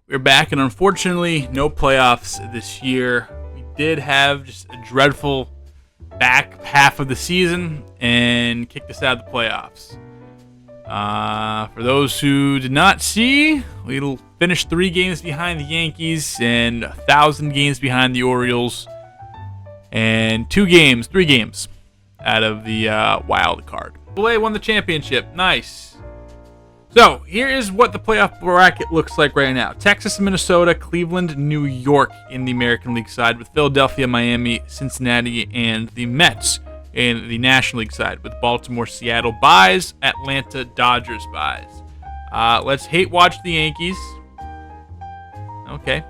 We're back, and unfortunately, no playoffs this year. We did have just a dreadful back half of the season and kicked us out of the playoffs. For those who did not see, we finished 3 games behind the Yankees and 1,000 games behind the Orioles, and 3 games out of the wild card. Blay won the championship. Nice. So, here is what the playoff bracket looks like right now. Texas, Minnesota, Cleveland, New York in the American League side, with Philadelphia, Miami, Cincinnati, and the Mets in the National League side, with Baltimore, Seattle buys, Atlanta, Dodgers buys. Let's hate watch the Yankees. Okay.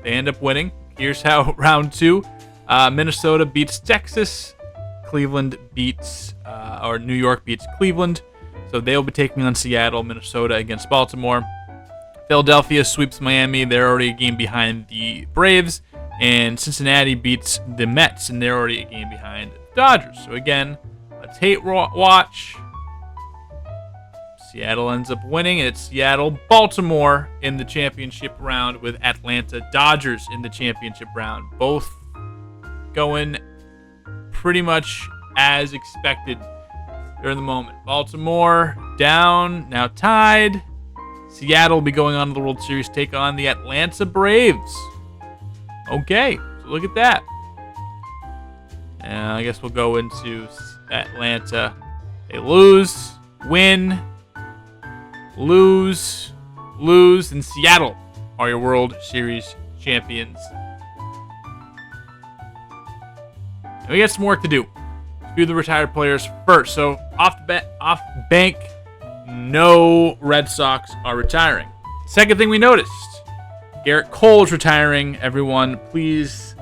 They end up winning. Here's how round 2. Minnesota beats Texas. Cleveland beats, or New York beats Cleveland. So they'll be taking on Seattle, Minnesota against Baltimore. Philadelphia sweeps Miami. They're already a game behind the Braves. And Cincinnati beats the Mets, and they're already a game behind the Dodgers. So again, let's hate watch. Seattle ends up winning. It's Seattle-Baltimore in the championship round, with Atlanta Dodgers in the championship round. Both going pretty much as expected during the moment. Baltimore down, now tied. Seattle will be going on to the World Series, take on the Atlanta Braves. Okay, so look at that. I guess we'll go into Atlanta. They lose, win, lose, and Seattle are your World Series champions. And we got some work to do. Do the retired players first. So off bank, no Red Sox are retiring. Second thing we noticed, Garrett Cole's retiring. Everyone, please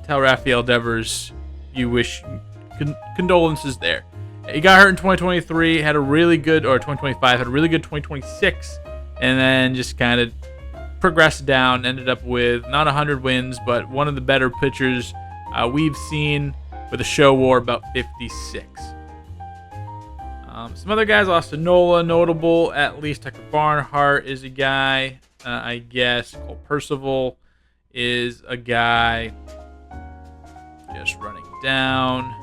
tell Rafael Devers you wish condolences there. He got hurt in 2023, had a really good, or 2025, had a really good 2026, and then just kind of progressed down, ended up with not 100 wins, but one of the better pitchers we've seen, with a show war about 56. Some other guys, Austin Nola, notable, at least. Tucker Barnhart is a guy, I guess. Cole Percival is a guy. Just running down.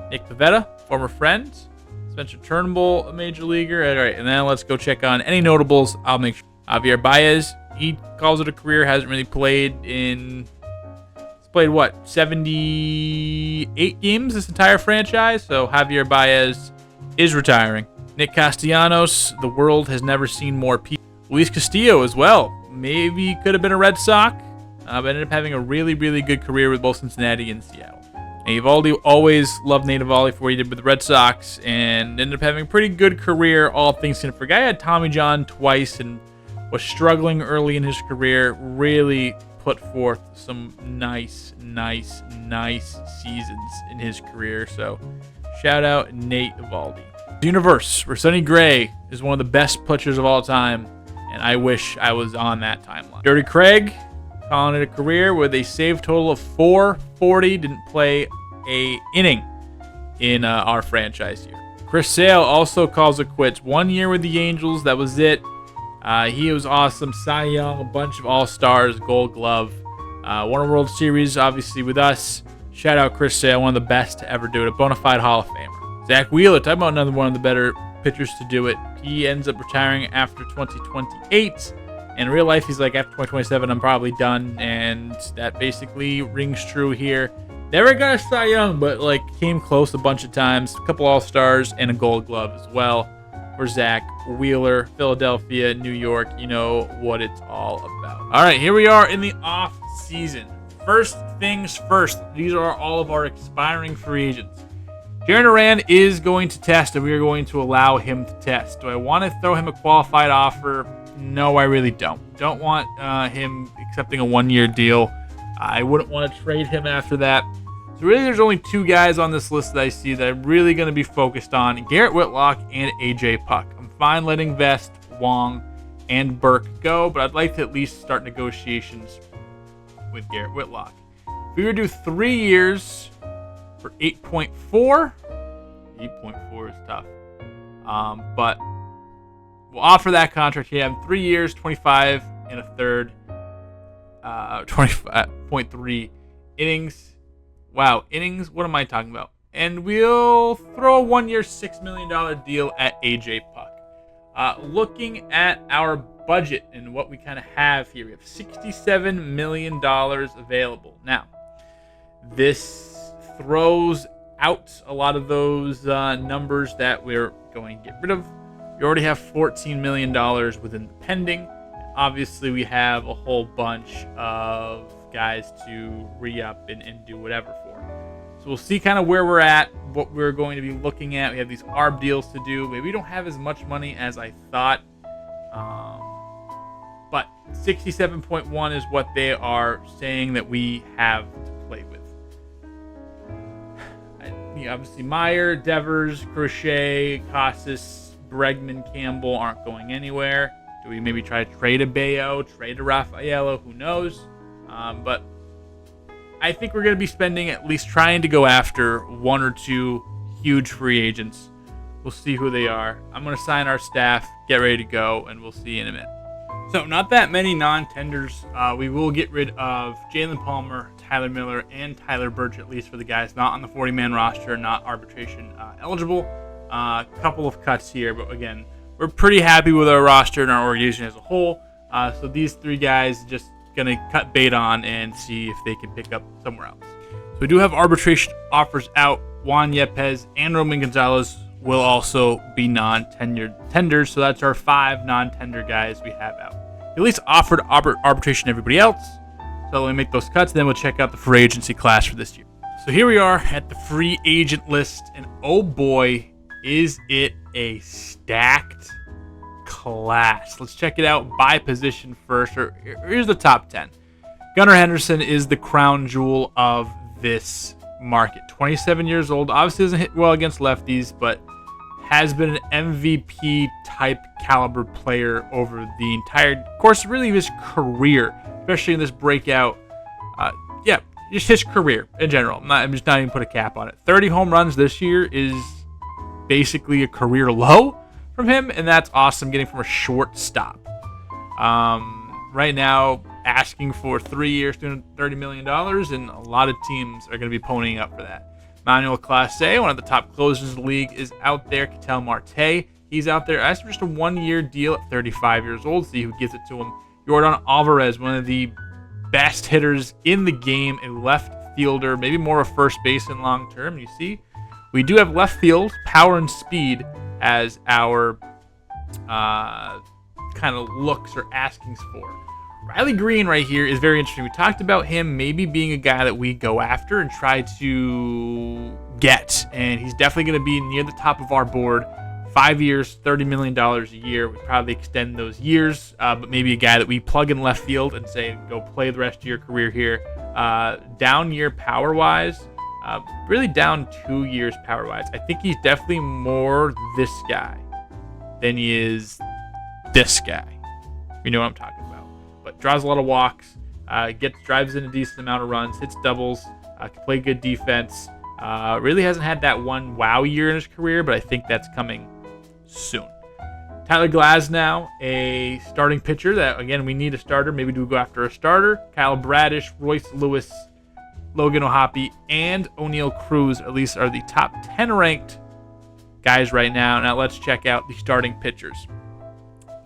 Nick Pivetta, former friend. Spencer Turnbull, a major leaguer. All right, and then let's go check on any notables. I'll make sure. Javier Baez, he calls it a career, hasn't really played in... Played, 78 games this entire franchise? So Javier Baez is retiring. Nick Castellanos, the world has never seen more people. Luis Castillo as well. Maybe could have been a Red Sox, but ended up having a really, really good career with both Cincinnati and Seattle. And Eovaldi, always loved Nate Eovaldi for what he did with the Red Sox, and ended up having a pretty good career, all things considered. Guy had Tommy John twice and was struggling early in his career. Really put forth some nice seasons in his career. So shout out Nate Eovaldi. The universe, where Sonny Gray is one of the best pitchers of all time, and I wish I was on that timeline. Dirty Craig, calling it a career with a save total of 440. Didn't play a inning in our franchise here. Chris Sale also calls it quits. 1 year with the Angels, that was it. He was awesome. Cy Young, a bunch of All-Stars, Gold Glove. Won a World Series, obviously, with us. Shout out Chris Sale, one of the best to ever do it. A bona fide Hall of Famer. Zach Wheeler, talk about another one of the better pitchers to do it. He ends up retiring after 2028. In real life, he's like, after 2027, I'm probably done. And that basically rings true here. Never got a Cy Young, but came close a bunch of times. A couple All-Stars and a Gold Glove as well. For Zach Wheeler, Philadelphia, New York, you know what it's all about. All right, here we are in the off season. First things first, these are all of our expiring free agents. Jaron Duran is going to test, and we are going to allow him to test. Do I want to throw him a qualified offer? No, I really don't. Don't want him accepting a 1-year deal. I wouldn't want to trade him after that. So really, there's only 2 guys on this list that I see that I'm really going to be focused on: Garrett Whitlock and AJ Puck. I'm fine letting Vest, Wong, and Burke go, but I'd like to at least start negotiations with Garrett Whitlock. If we were to do 3 years for 8.4 is tough. But we'll offer that contract here. 3 years, 25 and a third, 25.3 innings. Wow, innings? What am I talking about? And we'll throw a 1 year, $6 million deal at AJ Puck. Looking at our budget and what we kind of have here, we have $67 million available. Now, this throws out a lot of those numbers that we're going to get rid of. We already have $14 million within the pending. Obviously, we have a whole bunch of guys to re-up and do whatever for. So we'll see kind of where we're at, what we're going to be looking at. We have these ARB deals to do. Maybe we don't have as much money as I thought. But 67.1 is what they are saying that we have to play with. Obviously, Meyer, Devers, Crochet, Casas, Bregman, Campbell aren't going anywhere. Do we maybe try to trade a Bayo, trade a Raffaello? Who knows? But I think we're going to be spending, at least trying to go after one or two huge free agents. We'll see who they are. I'm going to sign our staff, get ready to go, and we'll see you in a minute. So not that many non-tenders. We will get rid of Jalen Palmer, Tyler Miller, and Tyler Birch, at least for the guys not on the 40-man roster, not arbitration eligible. A couple of cuts here, but again, we're pretty happy with our roster and our organization as a whole. So these three guys just going to cut bait on and see if they can pick up somewhere else. So we do have arbitration offers out. Juan Yepes and Roman Gonzalez will also be non-tenders. So that's our 5 non-tender guys we have out. At least offered arbitration to everybody else. So let me make those cuts, then we'll check out the free agency class for this year. So here we are at the free agent list, and oh boy, is it a stacked class. Let's check it out by position first. Here's the top 10. Gunnar Henderson is the crown jewel of this market. 27 years old. Obviously doesn't hit well against lefties, but has been an MVP type caliber player over the entire course, really of his career, especially in this breakout. Just his career in general. I'm just not even put a cap on it. 30 home runs this year is basically a career low from him, and that's awesome, getting from a shortstop. Right now, asking for 3 years, $30 million, and a lot of teams are going to be ponying up for that. Manuel Clase, one of the top closers in the league, is out there. Ketel Marte, he's out there. That's just a 1 year deal at 35 years old. See who gives it to him. Jordan Alvarez, one of the best hitters in the game, a left fielder, maybe more a first baseman long term. You see, we do have left field, power and speed as our kind of looks or askings for. Riley Green right here is very interesting. We talked about him maybe being a guy that we go after and try to get, and he's definitely going to be near the top of our board. 5 years, $30 million a year. We'd probably extend those years, but maybe a guy that we plug in left field and say, go play the rest of your career here. Down year power-wise, really down 2 years power-wise. I think he's definitely more this guy than he is this guy. You know what I'm talking about. But draws a lot of walks, drives in a decent amount of runs, hits doubles, can play good defense. Really hasn't had that one wow year in his career, but I think that's coming soon. Tyler Glasnow, a starting pitcher that, again, we need a starter. Maybe do we go after a starter? Kyle Bradish, Royce Lewis, Logan O'Hoppe, and O'Neal Cruz, at least, are the top 10 ranked guys right now. Now let's check out the starting pitchers.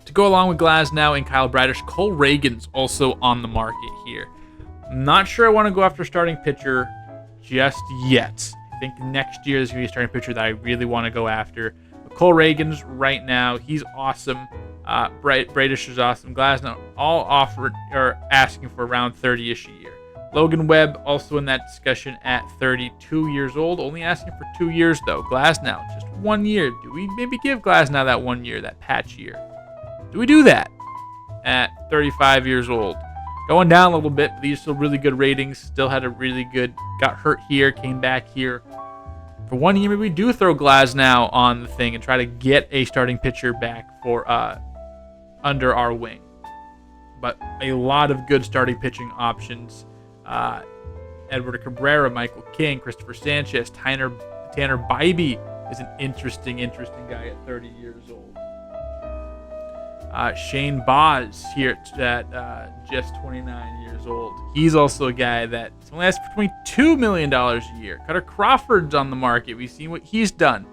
To go along with Glasnow and Kyle Bradish, Cole Reagan's also on the market here. I'm not sure I want to go after a starting pitcher just yet. I think next year there's going to be a starting pitcher that I really want to go after. But Cole Reagan's right now, he's awesome. Bradish is awesome. Glasnow all offered or asking for around 30-ish a year. Logan Webb also in that discussion at 32 years old, only asking for 2 years though. Glasnow, just 1 year. Do we maybe give Glasnow that 1 year, that patch year? Do we do that at 35 years old? Going down a little bit, but these are still really good ratings. Still had a really good, got hurt here, came back here. For 1 year, maybe we do throw Glasnow on the thing and try to get a starting pitcher back for under our wing. But a lot of good starting pitching options. Edward Cabrera, Michael King, Christopher Sanchez, Tanner Bybee is an interesting guy at 30 years old. Shane Baz here at just 29 years old. He's also a guy that's only asked for $22 million a year. Cutter Crawford's on the market. We've seen what he's done.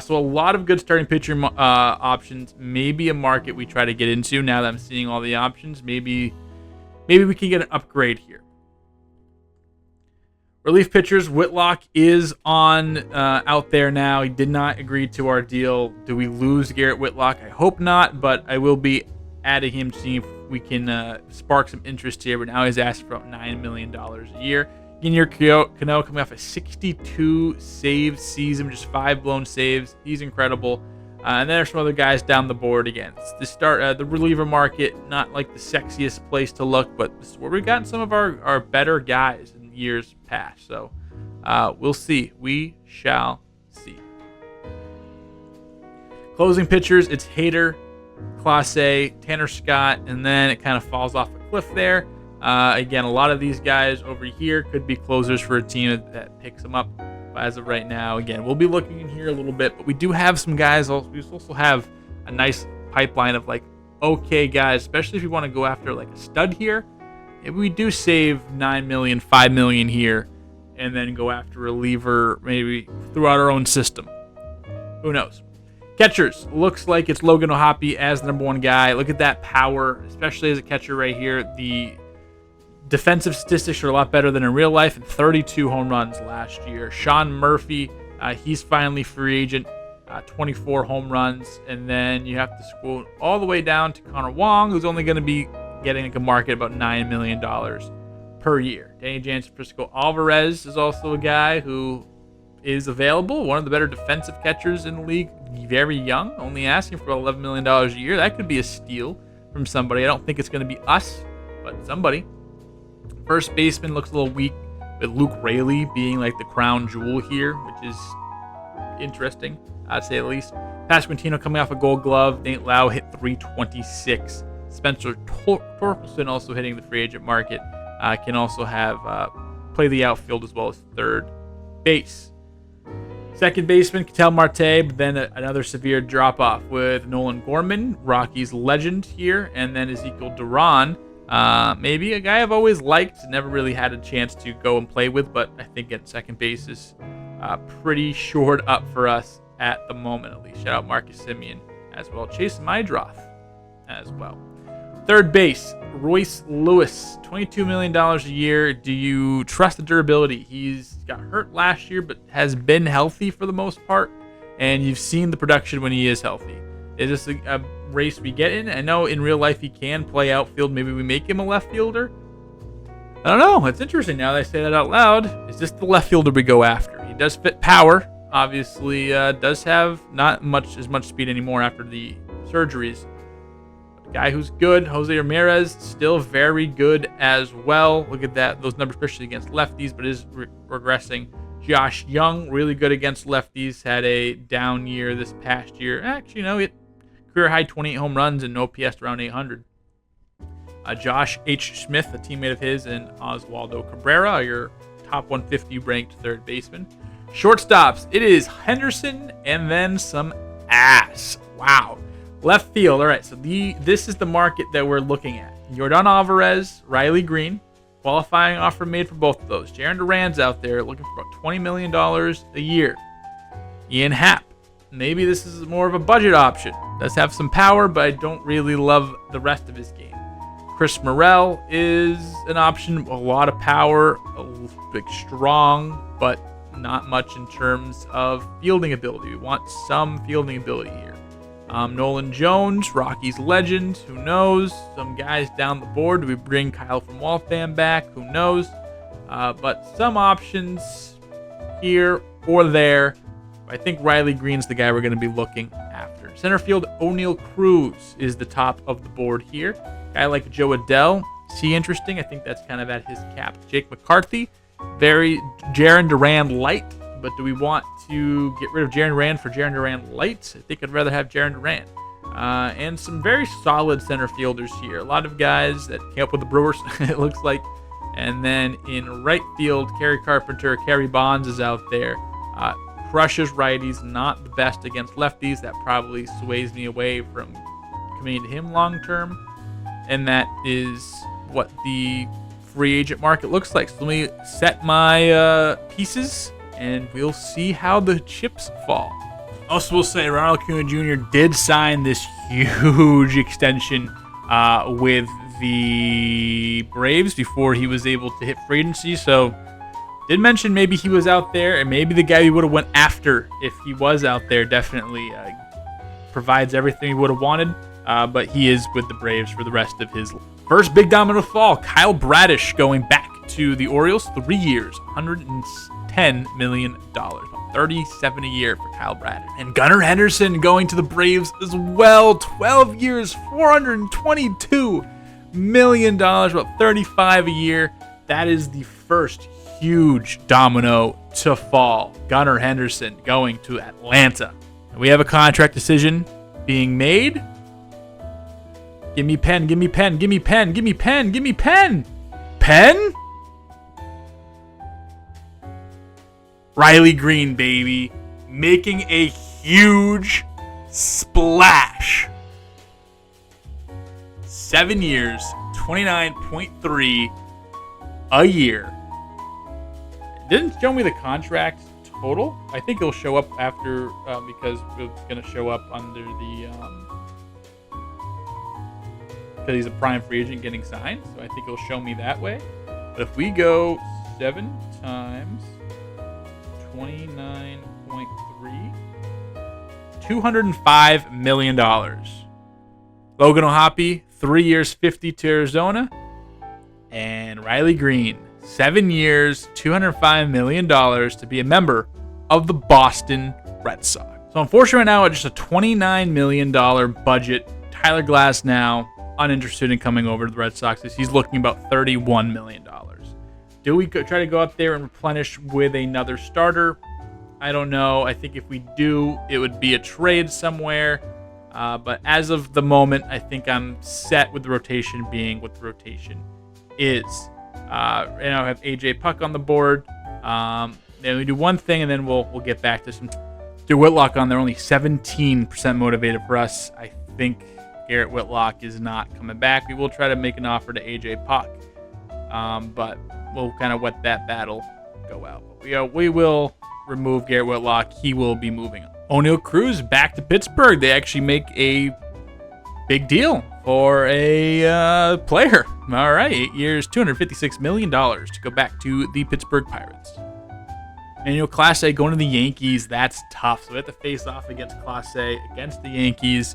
So a lot of good starting pitcher options. Maybe a market we try to get into now that I'm seeing all the options. Maybe we can get an upgrade here. Relief pitchers, Whitlock is on out there now. He did not agree to our deal. Do we lose Garrett Whitlock? I hope not, but I will be adding him to see if we can spark some interest here. But now he's asked for about $9 million a year. Yennier Cano coming off a 62 save season, just 5 blown saves. He's incredible. And then there's some other guys down the board again. To start the reliever market, not like the sexiest place to look, but this is where we've gotten some of our better guys in years past. So we'll see. We shall see. Closing pitchers, it's Hader, Clase, Tanner Scott, and then it kind of falls off a cliff there. Again, a lot of these guys over here could be closers for a team that picks them up. But as of right now, again, we'll be looking in here a little bit, but we do have some guys. We also have a nice pipeline of like okay guys, especially if you want to go after like a stud here. Maybe we do save $9 million, $5 million here, and then go after a reliever maybe throughout our own system. Who knows? Catchers, looks like it's Logan O'Hoppe as the number one guy. Look at that power, especially as a catcher right here. The defensive statistics are a lot better than in real life, and 32 home runs last year. Sean Murphy, he's finally free agent, 24 home runs. And then you have to scroll all the way down to Connor Wong, who's only going to be getting like a market about $9 million per year. Danny Jansen Francisco Alvarez is also a guy who is available, one of the better defensive catchers in the league, very young, only asking for $11 million a year. That could be a steal from somebody. I don't think it's going to be us, but somebody. First baseman looks a little weak, with Luke Raley being like the crown jewel here, which is interesting, I'd say at least. Pasquantino coming off a Gold Glove. Nate Lau hit .326. Spencer Torkelson also hitting the free agent market. Can also have play the outfield as well as third base. Second baseman, Ketel Marte, but then another severe drop-off with Nolan Gorman, Rockies legend here, and then Ezekiel Duran. Maybe a guy I've always liked, never really had a chance to go and play with, but I think at second base is pretty shored up for us at the moment, at least. Shout out Marcus Semien as well. Chase Mydroth as well. Third base, Royce Lewis, $22 million a year. Do you trust the durability? He's got hurt last year, but has been healthy for the most part, and you've seen the production when he is healthy. Is this a race we get in? I know in real life he can play outfield. Maybe we make him a left fielder. I don't know. It's interesting now that I say that out loud. Is this the left fielder we go after? He does fit power. Obviously, does have not as much speed anymore after the surgeries. Guy who's good, Jose Ramirez, still very good as well. Look at that, those numbers, especially against lefties, but is regressing. Josh Young, really good against lefties, had a down year this past year. Actually, no, he hit career high 28 home runs and no OPS around 800. Josh H. Smith, a teammate of his, and Oswaldo Cabrera, your top 150 ranked third baseman. Shortstops, it is Henderson and then some ass. Wow. Left field, all right, so this is the market that we're looking at. Yordan Alvarez, Riley Green, qualifying offer made for both of those. Jarren Duran's out there looking for about $20 million a year. Ian Happ, maybe this is more of a budget option. Does have some power, but I don't really love the rest of his game. Chris Morel is an option, a lot of power, big, strong, but not much in terms of fielding ability. We want some fielding ability here. Nolan Jones, Rockies legend, who knows? Some guys down the board. Do we bring Kyle from Waltham back? Who knows? But some options here or there. I think Riley Green's the guy we're going to be looking after. Center field, O'Neal Cruz is the top of the board here. Guy like Joe Adell, is he interesting? I think that's kind of at his cap. Jake McCarthy, very Jarren Duran light. But do we want to get rid of Jarren Duran for Jarren Duran light? I think I'd rather have Jarren Duran. And some very solid center fielders here. A lot of guys that came up with the Brewers, it looks like. And then in right field, Kerry Carpenter, Kerry Bonds is out there. Crushes righties, not the best against lefties. That probably sways me away from committing to him long term. And that is what the free agent market looks like. So let me set my pieces, and we'll see how the chips fall. Also, will say Ronald Acuna Jr. did sign this huge extension with the Braves before he was able to hit free agency. So did mention maybe he was out there, and maybe the guy he would have went after if he was out there definitely provides everything he would have wanted. But he is with the Braves for the rest of his life. First big domino fall, Kyle Bradish going back to the Orioles, 3 years, $110 million. 37 a year for Kyle Bradish. And Gunnar Henderson going to the Braves as well, 12 years, $422 million, about 35 a year. That is the first huge domino to fall. Gunnar Henderson going to Atlanta. And we have a contract decision being made. Give me pen, give me pen, give me pen, give me pen, give me pen. Pen? Riley Green, baby. Making a huge splash. 7 years, 29.3 a year. It didn't show me the contract total. I think it'll show up after because it's going to show up under the... because he's a prime free agent getting signed, so I think it'll show me that way. But if we go 7 times 29.3, $205 million. Logan O'Hoppe, 3 years, 50 to Arizona. And Riley Green, 7 years, $205 million to be a member of the Boston Red Sox. So unfortunately right now, at just a $29 million budget, Tyler Glasnow uninterested in coming over to the Red Sox. He's looking about $31 million. Do we try to go up there and replenish with another starter? I don't know. I think if we do, it would be a trade somewhere. But as of the moment, I think I'm set with the rotation being what the rotation is. And I have AJ Puck on the board. Then we do one thing, and then we'll get back to some. Do Whitlock on there, only 17% motivated for us. I think Garrett Whitlock is not coming back. We will try to make an offer to AJ Puck, but we'll kind of let that battle go out. But we will remove Garrett Whitlock. He will be moving on. O'Neal Cruz back to Pittsburgh. They actually make a big deal for a player. All right, 8 years, $256 million to go back to the Pittsburgh Pirates. And Class A going to the Yankees, that's tough. So we have to face off against Class A against the Yankees.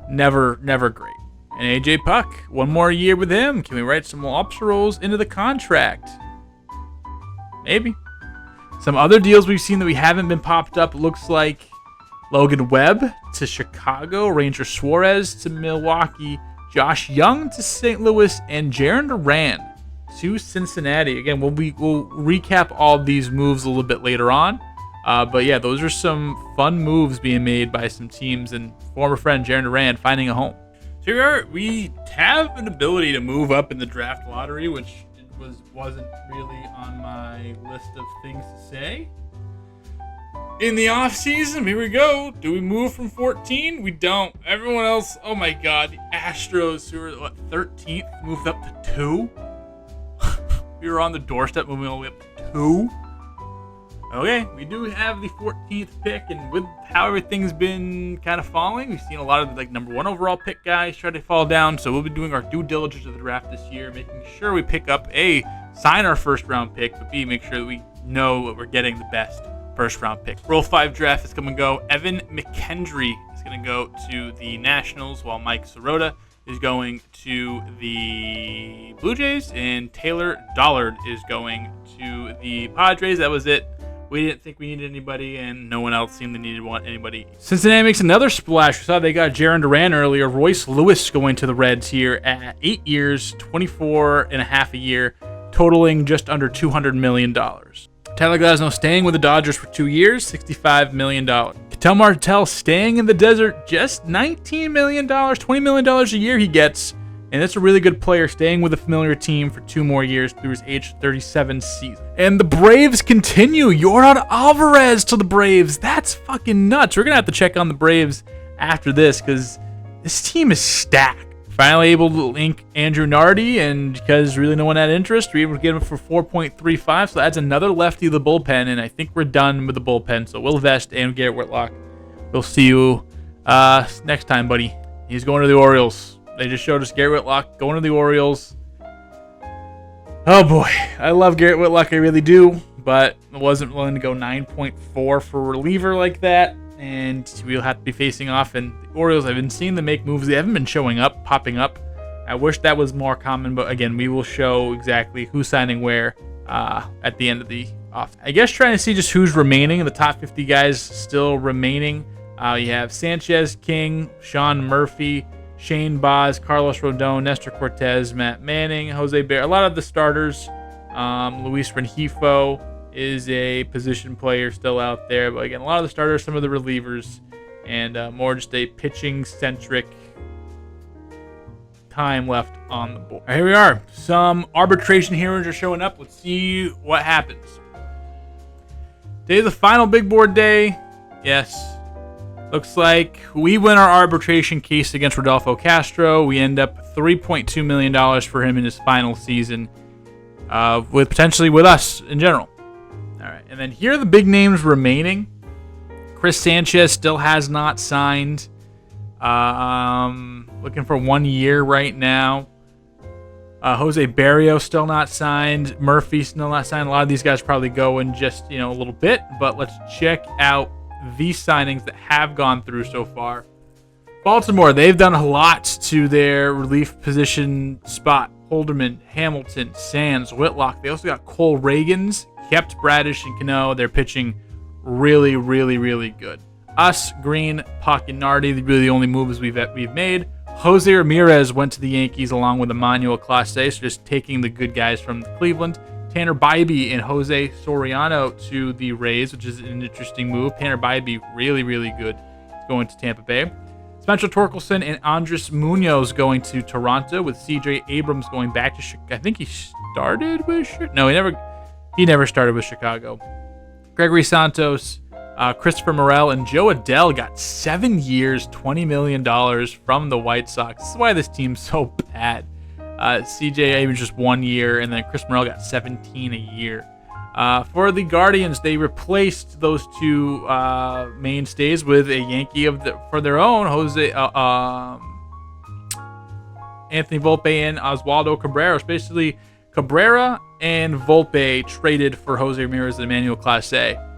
Never great. And AJ Puck, one more year with him. Can we write some more option rolls into the contract? Maybe. Some other deals we've seen that we haven't been popped up. Looks like Logan Webb to Chicago, Ranger Suarez to Milwaukee, Josh Young to St. Louis, and Jarren Duran to Cincinnati. Again, we'll recap all of these moves a little bit later on. But yeah, those are some fun moves being made by some teams, and former friend Jarren Duran finding a home. So we have an ability to move up in the draft lottery, which wasn't really on my list of things to say. In the offseason, here we go. Do we move from 14? We don't. Everyone else, oh my God, the Astros, who were 13th, moved up to 2. We were on the doorstep moving all the way up to 2. Okay, we do have the 14th pick, and with how everything's been kind of falling, we've seen a lot of the number 1 overall pick guys try to fall down. So we'll be doing our due diligence of the draft this year, making sure we pick up sign our first round pick, but B, make sure that we know that we're getting the best first round pick. Roll 5 draft is come and go. Evan McKendry is going to go to the Nationals, while Mike Sirota is going to the Blue Jays, and Taylor Dollard is going to the Padres. That was it. We didn't think we needed anybody, and no one else seemed to want anybody. Cincinnati makes another splash. We saw they got Jarren Duran earlier. Royce Lewis going to the Reds here at 8 years, 24.5 a year, totaling just under $200 million. Tyler Glasnow staying with the Dodgers for 2 years, $65 million. Ketel Marte staying in the desert, just $19 million, $20 million a year he gets. And that's a really good player, staying with a familiar team for 2 more years through his age 37 season. And the Braves continue. Yordan Alvarez to the Braves. That's fucking nuts. We're going to have to check on the Braves after this, because This team is stacked. Finally able to link Andrew Nardi, and because really no one had interest, we were able to get him for 4.35. So that's another lefty to the bullpen, and I think we're done with the bullpen. So Will Vest and Garrett Whitlock. We'll see you next time, buddy. He's going to the Orioles. They just showed us Garrett Whitlock going to the Orioles. Oh boy, I love Garrett Whitlock, I really do, but I wasn't willing to go 9.4 for a reliever like that, and we'll have to be facing off. And the Orioles, I've been seeing them make moves. They haven't been showing up, popping up. I wish that was more common, but again, we will show exactly who's signing where at the end of the off. I guess trying to see just who's remaining. The top 50 guys still remaining. You have Sanchez, King, Sean Murphy, Shane Baz, Carlos Rodon, Nestor Cortez, Matt Manning, Jose Bear. A lot of the starters. Luis Rengifo is a position player still out there. But again, a lot of the starters, some of the relievers, and more just a pitching-centric time left on the board. Right, here we are. Some arbitration hearings are showing up. Let's see what happens. Today's the final big board day. Yes. Looks like we win our arbitration case against Rodolfo Castro. We end up $3.2 million for him in his final season, with potentially with us in general. All right, and then here are the big names remaining. Chris Sanchez still has not signed. Looking for 1 year right now. Jose Barrios still not signed. Murphy still not signed. A lot of these guys probably go in just a little bit, but let's check out these signings that have gone through so far. Baltimore, they've done a lot to their relief position spot. Holderman, Hamilton, Sands, Whitlock. They also got Cole Reagans, kept Bradish and Cano. They're pitching really, really, really good. Us, Green, Puck, and Nardi, really the only moves we've made. Jose Ramirez went to the Yankees along with Emmanuel Clase, so just taking the good guys from Cleveland. Tanner Bybee and Jose Soriano to the Rays, which is an interesting move. Tanner Bybee, really, really good, going to Tampa Bay. Spencer Torkelson and Andres Munoz going to Toronto, with C.J. Abrams going back to Chicago. I think he started with Chicago. No, he never started with Chicago. Gregory Santos, Christopher Morel, and Joe Adell got 7 years, $20 million from the White Sox. This is why this team's so bad. CJ Abrams just 1 year, and then Chris Morel got 17 a year. For the Guardians, they replaced those two mainstays with a Yankee for their own, Anthony Volpe and Oswaldo Cabrera. So basically, Cabrera and Volpe traded for Jose Ramirez and Emmanuel Clase.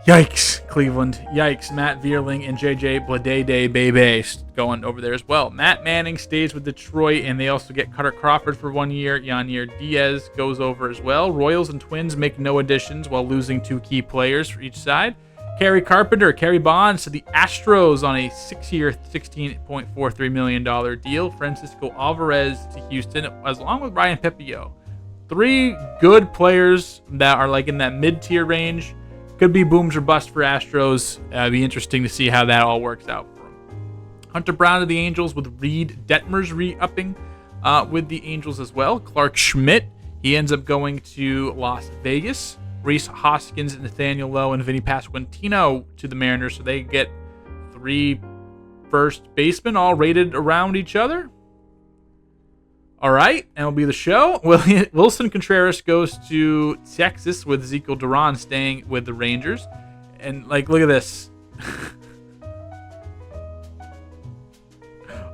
Yikes, Cleveland. Yikes, Matt Vierling and JJ Bladede Bebe going over there as well. Matt Manning stays with Detroit, and they also get Cutter Crawford for 1 year. Yanier Diaz goes over as well. Royals and Twins make no additions while losing 2 key players for each side. Kerry Bonds to the Astros on a 6-year, $16.43 million deal. Francisco Alvarez to Houston, along with Ryan Pepio. 3 good players that are like in that mid-tier range. Could be booms or bust for Astros. Be interesting to see how that all works out for them. Hunter Brown to the Angels, with Reed Detmers re-upping with the Angels as well. Clark Schmidt, he ends up going to Las Vegas. Reese Hoskins, Nathaniel Lowe, and Vinny Pasquantino to the Mariners, so they get 3 first basemen all rated around each other. All right, MLB The Show. Wilson Contreras goes to Texas, with Ezekiel Duran staying with the Rangers. And, look at this.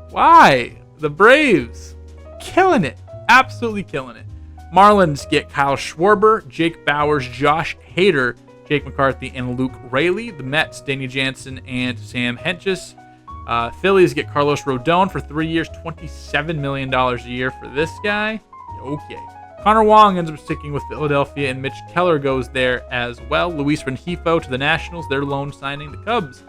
Why? The Braves. Killing it. Absolutely killing it. Marlins get Kyle Schwarber, Jake Bowers, Josh Hader, Jake McCarthy, and Luke Raley. The Mets, Danny Jansen and Sam Hentges. Phillies get Carlos Rodon for 3 years, $27 million a year for this guy. Okay. Connor Wong ends up sticking with Philadelphia, and Mitch Keller goes there as well. Luis Rengifo to the Nationals, their loan signing. The Cubs,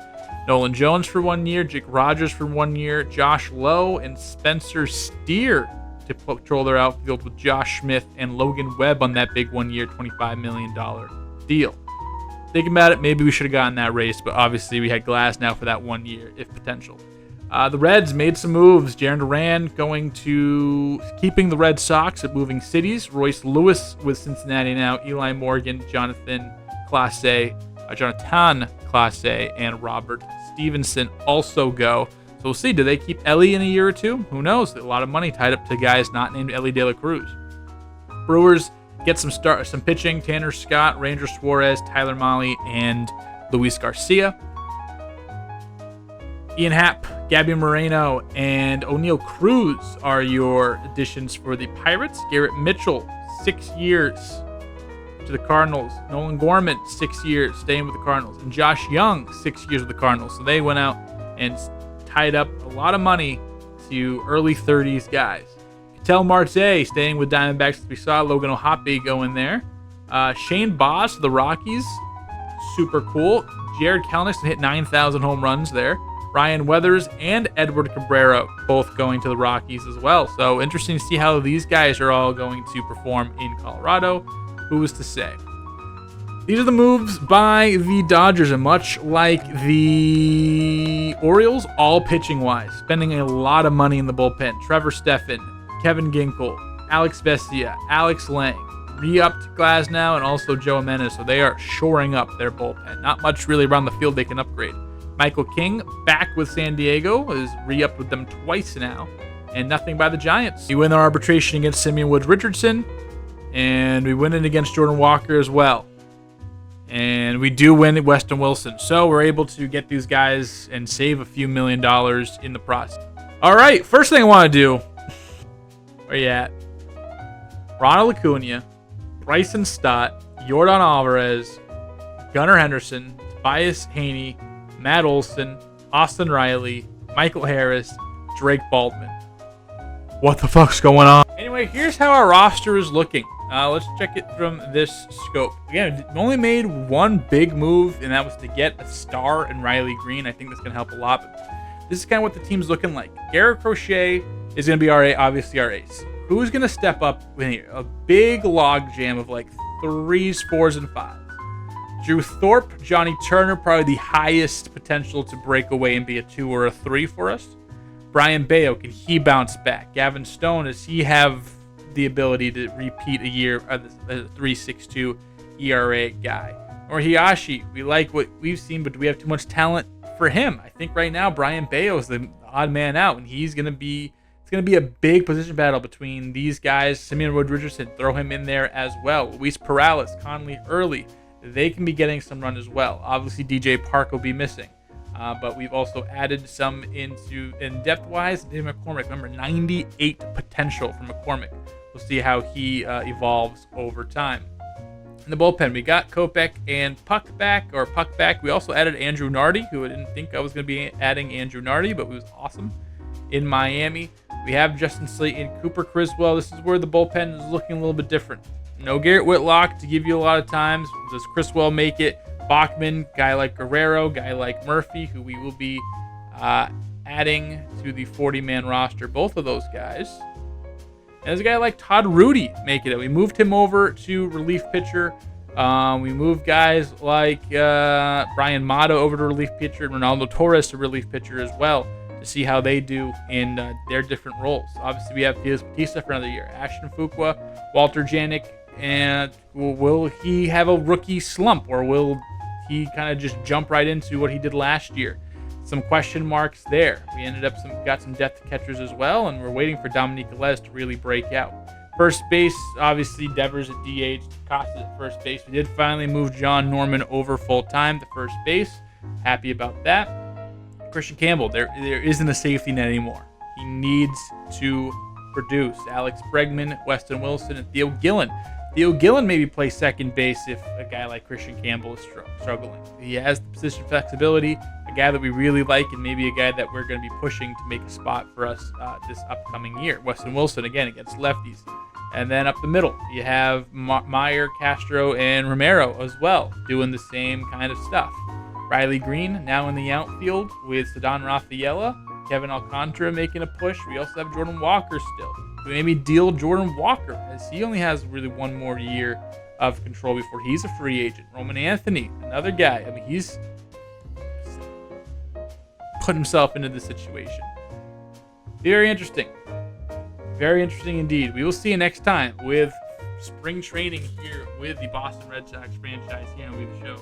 Nolan Jones for 1 year, Jake Rogers for 1 year, Josh Lowe and Spencer Steer to patrol their outfield, with Josh Smith and Logan Webb on that big 1 year, $25 million deal. Thinking about it, maybe we should have gotten that race, but obviously we had Glass now for that 1 year, if potential. The Reds made some moves. Jarren Duran going to keeping the Red Sox at moving cities. Royce Lewis with Cincinnati now. Eli Morgan, Jonathan Clase, and Robert Stevenson also go. So we'll see. Do they keep Ellie in a year or two? Who knows? A lot of money tied up to guys not named Ellie De La Cruz. Brewers get some pitching. Tanner Scott, Ranger Suarez, Tyler Mahle, and Luis Garcia. Ian Happ, Gabby Moreno, and O'Neal Cruz are your additions for the Pirates. Garrett Mitchell, 6 years to the Cardinals. Nolan Gorman, 6 years, staying with the Cardinals. And Josh Young, 6 years with the Cardinals. So they went out and tied up a lot of money to early 30s guys. Ketel Marte staying with Diamondbacks. We saw Logan O'Hoppe go in there. Shane Baz, the Rockies, super cool. Jared Kelenic hit 9,000 home runs there. Ryan Weathers and Edward Cabrera both going to the Rockies as well. So interesting to see how these guys are all going to perform in Colorado. Who is to say? These are the moves by the Dodgers, and much like the Orioles, all pitching-wise, spending a lot of money in the bullpen. Trevor Stephan, Kevin Ginkel, Alex Vesia, Alex Lang, re-upped Glasnow, and also Joe Jimenez, so they are shoring up their bullpen. Not much really around the field they can upgrade. Michael King, back with San Diego, is re-upped with them twice now, and nothing by the Giants. We win our arbitration against Simeon Woods Richardson, and we win it against Jordan Walker as well. And we do win Weston Wilson. So we're able to get these guys and save a few $1 million in the process. All right, first thing I want to do, where you at? Ronald Acuna, Bryson Stott, Yordan Alvarez, Gunnar Henderson, Tobias Haney, Matt Olson, Austin Riley, Michael Harris, Drake Baldwin. What the fuck's going on? Anyway, here's how our roster is looking. Let's check it from this scope. Again, we only made one big move, and that was to get a star in Riley Green. I think that's going to help a lot. But this is kind of what the team's looking like. Garrett Crochet is going to be obviously our ace. Who's going to step up in here? A big log jam of like 3s, 4s, and 5s. Drew Thorpe, Johnny Turner, probably the highest potential to break away and be a 2 or a 3 for us. Brian Bayo, can he bounce back? Gavin Stone, does he have the ability to repeat a year as a 3.62 ERA guy? Or Hiyashi, we like what we've seen, but do we have too much talent for him? I think right now Brian Bayo is the odd man out, and it's going to be a big position battle between these guys. Simeon Woods Richardson, throw him in there as well. Luis Perales, Conley Early, they can be getting some run as well. Obviously DJ Park will be missing. But we've also added some in depth-wise. David McCormick, remember, 98 potential from McCormick. We'll see how he evolves over time. In the bullpen, we got Kopech and Puck back. We also added Andrew Nardi, who I didn't think I was going to be adding Andrew Nardi, but he was awesome in Miami. We have Justin Slayton, Cooper Criswell. This is where the bullpen is looking a little bit different. No Garrett Whitlock to give you a lot of times. Does Criswell make it? Bachman, guy like Guerrero, guy like Murphy, who we will be adding to the 40-man roster. Both of those guys. And there's a guy like Todd Rudy making it. We moved him over to relief pitcher. We moved guys like Brian Mata over to relief pitcher and Ronaldo Torres to relief pitcher as well to see how they do in their different roles. Obviously, we have Felix Bautista for another year. Ashton Fuqua, Walter Janik, and will he have a rookie slump, or will he kind of just jump right into what he did last year? Some question marks there. We ended up got some depth catchers as well, and we're waiting for Dominique Velez to really break out. First base, obviously Devers at DH, Costas at first base. We did finally move John Norman over full-time to first base. Happy about that. Christian Campbell, there isn't a safety net anymore. He needs to produce. Alex Bregman, Weston Wilson, and Theo Gillen. Theo Gillen maybe play second base if a guy like Christian Campbell is struggling. He has the position flexibility, a guy that we really like, and maybe a guy that we're going to be pushing to make a spot for us this upcoming year. Weston Wilson, again, against lefties. And then up the middle, you have Meyer, Castro, and Romero as well, doing the same kind of stuff. Riley Green now in the outfield with Ceddanne Rafaela. Kevin Alcantara making a push. We also have Jordan Walker still. We maybe deal Jordan Walker, as he only has really one more year of control before he's a free agent. Roman Anthony, another guy. I mean, he's put himself into this situation. Very interesting. Very interesting indeed. We will see you next time with spring training here with the Boston Red Sox franchise here on MLB The Show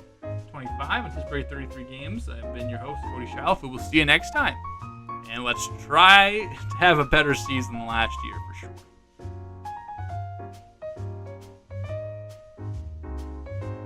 25. Anticipated 33 games. I've been your host, Cody Shalf. We will see you next time. And let's try to have a better season than last year for sure.